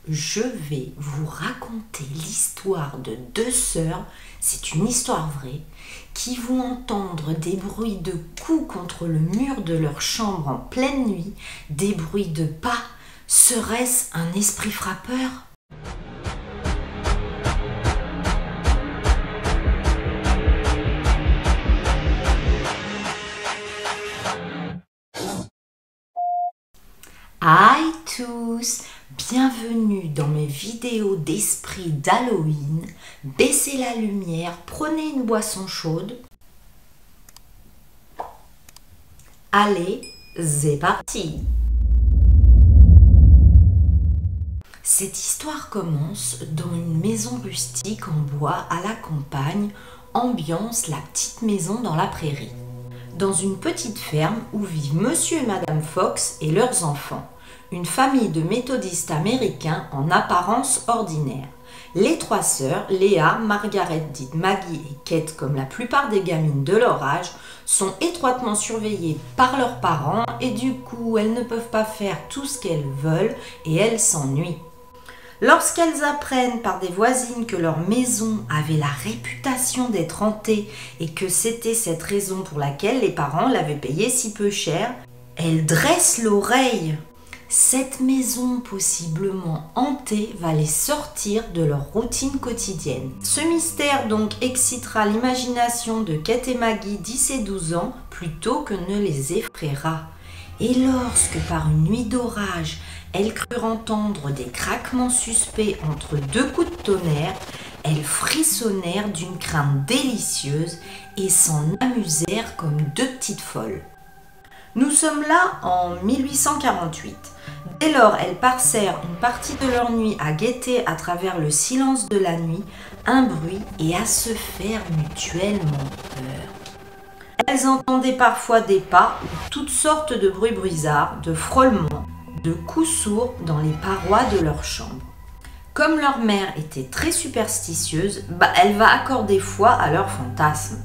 je vais vous raconter l'histoire de deux sœurs, c'est une histoire vraie, qui vont entendre des bruits de coups contre le mur de leur chambre en pleine nuit, des bruits de pas. Serait-ce un esprit frappeur ? Hi tous, bienvenue dans mes vidéos d'esprit d'Halloween. Baissez la lumière, prenez une boisson chaude. Allez, c'est parti! Cette histoire commence dans une maison rustique en bois à la campagne, ambiance la petite maison dans la prairie. Dans une petite ferme où vivent Monsieur et Madame Fox et leurs enfants, une famille de méthodistes américains en apparence ordinaire. Les trois sœurs, Léa, Margaret dite Maggie et Kate comme la plupart des gamines de leur âge, sont étroitement surveillées par leurs parents et du coup elles ne peuvent pas faire tout ce qu'elles veulent et elles s'ennuient. Lorsqu'elles apprennent par des voisines que leur maison avait la réputation d'être hantée et que c'était cette raison pour laquelle les parents l'avaient payée si peu cher, elles dressent l'oreille. Cette maison possiblement hantée va les sortir de leur routine quotidienne. Ce mystère donc excitera l'imagination de Kate et Maggie 10 et 12 ans plutôt que ne les effraiera. Et lorsque par une nuit d'orage, elles crurent entendre des craquements suspects entre deux coups de tonnerre, elles frissonnèrent d'une crainte délicieuse et s'en amusèrent comme deux petites folles. Nous sommes là en 1848. Dès lors, elles passèrent une partie de leur nuit à guetter à travers le silence de la nuit un bruit et à se faire mutuellement peur. Elles entendaient parfois des pas ou toutes sortes de bruits brisards, de frôlements, de coups sourds dans les parois de leur chambre. Comme leur mère était très superstitieuse, elle va accorder foi à leurs fantasmes.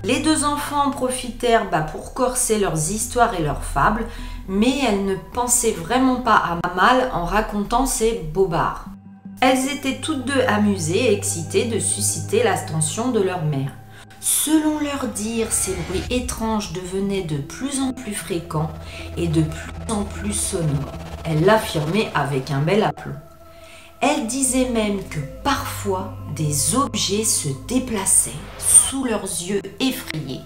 Les deux enfants en profitèrent pour corser leurs histoires et leurs fables, mais elles ne pensaient vraiment pas à mal en racontant ces bobards. Elles étaient toutes deux amusées et excitées de susciter l'attention de leur mère. Selon leur dire, ces bruits étranges devenaient de plus en plus fréquents et de plus en plus sonores. Elle l'affirmait avec un bel aplomb. Elle disait même que parfois des objets se déplaçaient sous leurs yeux effrayés.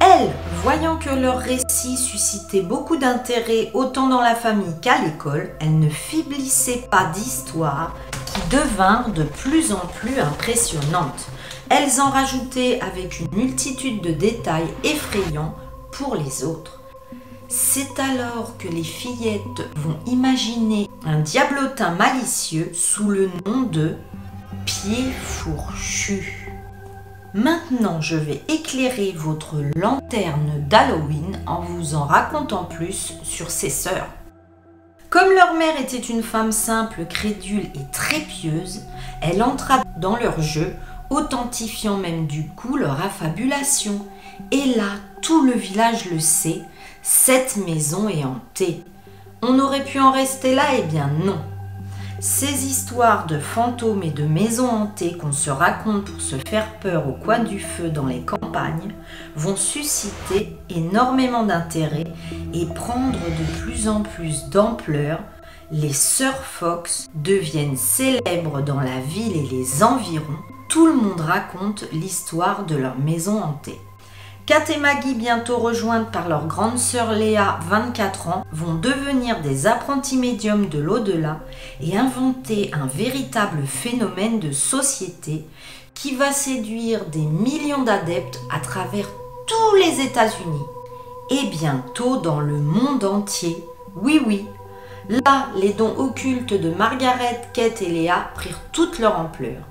Elles, voyant que leur récit suscitait beaucoup d'intérêt autant dans la famille qu'à l'école, elles ne faiblissaient pas d'histoires qui devinrent de plus en plus impressionnantes. Elles en rajoutaient avec une multitude de détails effrayants pour les autres. C'est alors que les fillettes vont imaginer un diablotin malicieux sous le nom de Pied Fourchu. Maintenant, je vais éclairer votre lanterne d'Halloween en vous en racontant plus sur ces sœurs. Comme leur mère était une femme simple, crédule et très pieuse, elle entra dans leur jeu, authentifiant même du coup leur affabulation. Et là, tout le village le sait, cette maison est hantée. On aurait pu en rester là? Eh bien non. Ces histoires de fantômes et de maisons hantées qu'on se raconte pour se faire peur au coin du feu dans les campagnes vont susciter énormément d'intérêt et prendre de plus en plus d'ampleur. Les sœurs Fox deviennent célèbres dans la ville et les environs. Tout le monde raconte l'histoire de leur maison hantée. Kate et Maggie, bientôt rejointes par leur grande sœur Léa, 24 ans, vont devenir des apprentis médiums de l'au-delà et inventer un véritable phénomène de société qui va séduire des millions d'adeptes à travers tous les États-Unis et bientôt dans le monde entier. Oui, là, les dons occultes de Margaret, Kate et Léa prirent toute leur ampleur.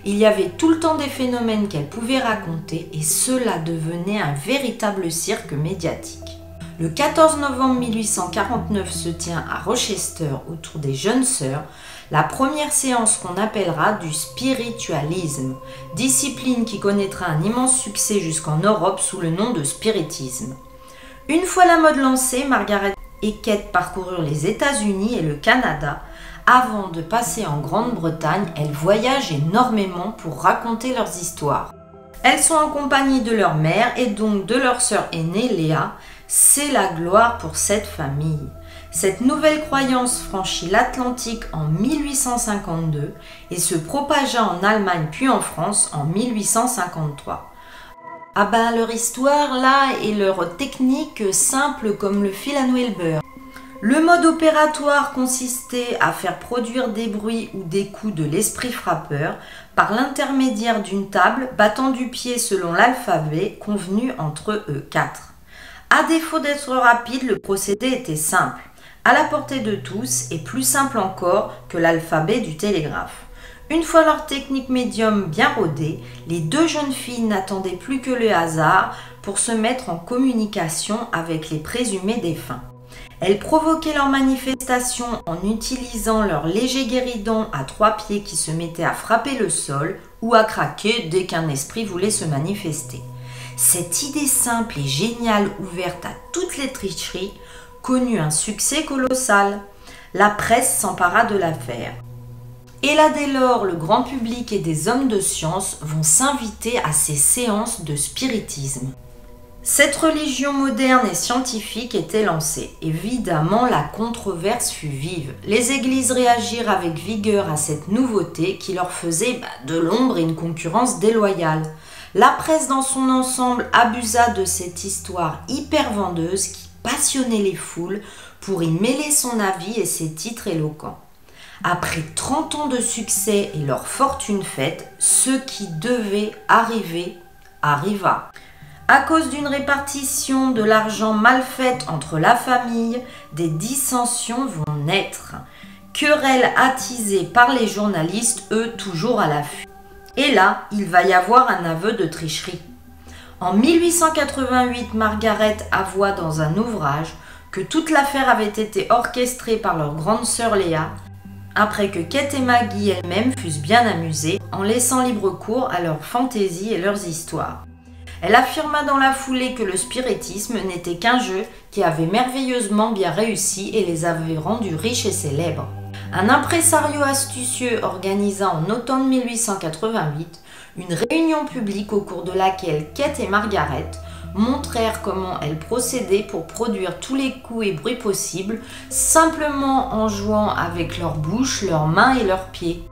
Il y avait tout le temps des phénomènes qu'elles pouvaient raconter et cela devenait un véritable cirque médiatique. Le 14 novembre 1849 se tient à Rochester, autour des jeunes sœurs, la première séance qu'on appellera du spiritualisme, discipline qui connaîtra un immense succès jusqu'en Europe sous le nom de spiritisme. Une fois la mode lancée, Margaret et Kate parcoururent les États-Unis et le Canada, Avant de passer en Grande-Bretagne, elles voyagent énormément pour raconter leurs histoires. Elles sont en compagnie de leur mère et donc de leur sœur aînée Léa. C'est la gloire pour cette famille. Cette nouvelle croyance franchit l'Atlantique en 1852 et se propagea en Allemagne puis en France en 1853. Ah ben leur histoire là et leur technique simple comme le fil à nouer le beurre. Le mode opératoire consistait à faire produire des bruits ou des coups de l'esprit frappeur par l'intermédiaire d'une table battant du pied selon l'alphabet convenu entre eux quatre. À défaut d'être rapide, le procédé était simple, à la portée de tous et plus simple encore que l'alphabet du télégraphe. Une fois leur technique médium bien rodée, les deux jeunes filles n'attendaient plus que le hasard pour se mettre en communication avec les présumés défunts. Elles provoquaient leur manifestation en utilisant leur léger guéridon à 3 pieds qui se mettait à frapper le sol ou à craquer dès qu'un esprit voulait se manifester. Cette idée simple et géniale ouverte à toutes les tricheries connut un succès colossal. La presse s'empara de l'affaire. Et là dès lors, le grand public et des hommes de science vont s'inviter à ces séances de spiritisme. Cette religion moderne et scientifique était lancée. Évidemment, la controverse fut vive. Les églises réagirent avec vigueur à cette nouveauté qui leur faisait de l'ombre et une concurrence déloyale. La presse dans son ensemble abusa de cette histoire hyper vendeuse qui passionnait les foules pour y mêler son avis et ses titres éloquents. Après 30 ans de succès et leur fortune faite, ce qui devait arriver arriva. À cause d'une répartition de l'argent mal faite entre la famille, des dissensions vont naître. Querelles attisées par les journalistes, eux toujours à l'affût. Et là, il va y avoir un aveu de tricherie. En 1888, Margaret avoua dans un ouvrage que toute l'affaire avait été orchestrée par leur grande sœur Léa, après que Kate et Maggie elles-mêmes fussent bien amusées en laissant libre cours à leurs fantaisies et leurs histoires. Elle affirma dans la foulée que le spiritisme n'était qu'un jeu qui avait merveilleusement bien réussi et les avait rendus riches et célèbres. Un impresario astucieux organisa en automne 1888 une réunion publique au cours de laquelle Kate et Margaret montrèrent comment elles procédaient pour produire tous les coups et bruits possibles, simplement en jouant avec leur bouche, leurs mains et leurs pieds.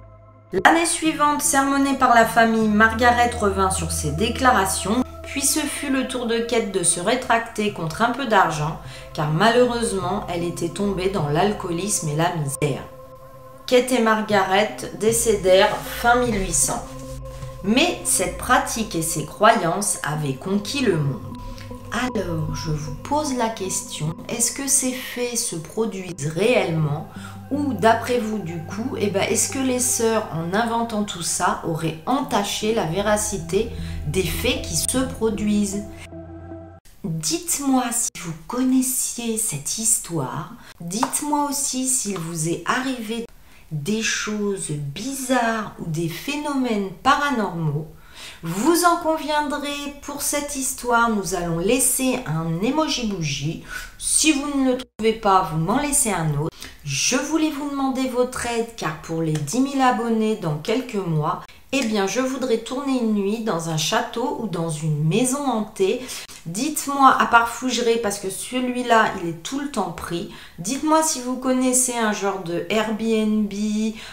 L'année suivante, sermonnée par la famille, Margaret revint sur ses déclarations, puis ce fut le tour de Kate de se rétracter contre un peu d'argent, car malheureusement, elle était tombée dans l'alcoolisme et la misère. Kate et Margaret décédèrent fin 1800. Mais cette pratique et ces croyances avaient conquis le monde. Alors, je vous pose la question, est-ce que ces faits se produisent réellement ou d'après vous du coup, est-ce que les sœurs en inventant tout ça auraient entaché la véracité des faits qui se produisent? Dites-moi si vous connaissiez cette histoire, dites-moi aussi s'il vous est arrivé des choses bizarres ou des phénomènes paranormaux. Vous en conviendrez, pour cette histoire, nous allons laisser un emoji bougie. Si vous ne le trouvez pas, vous m'en laissez un autre. Je voulais vous demander votre aide car pour les 10 000 abonnés dans quelques mois, je voudrais tourner une nuit dans un château ou dans une maison hantée. Dites-moi, à part Fougeray, parce que celui-là, il est tout le temps pris. Dites-moi si vous connaissez un genre de Airbnb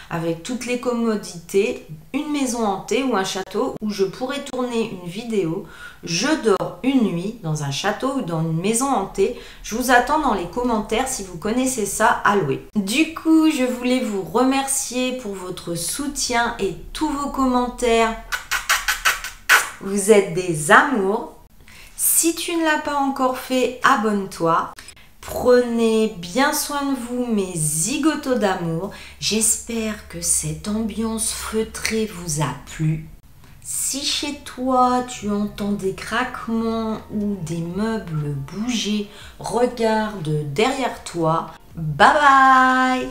avec toutes les commodités, une maison hantée ou un château où je pourrais tourner une vidéo. Je dors une nuit dans un château ou dans une maison hantée. Je vous attends dans les commentaires si vous connaissez ça à louer. Du coup, je voulais vous remercier pour votre soutien et tous vos commentaires. Vous êtes des amours. Si tu ne l'as pas encore fait, abonne-toi. Prenez bien soin de vous, mes zigotos d'amour. J'espère que cette ambiance feutrée vous a plu. Si chez toi, tu entends des craquements ou des meubles bouger, regarde derrière toi. Bye bye!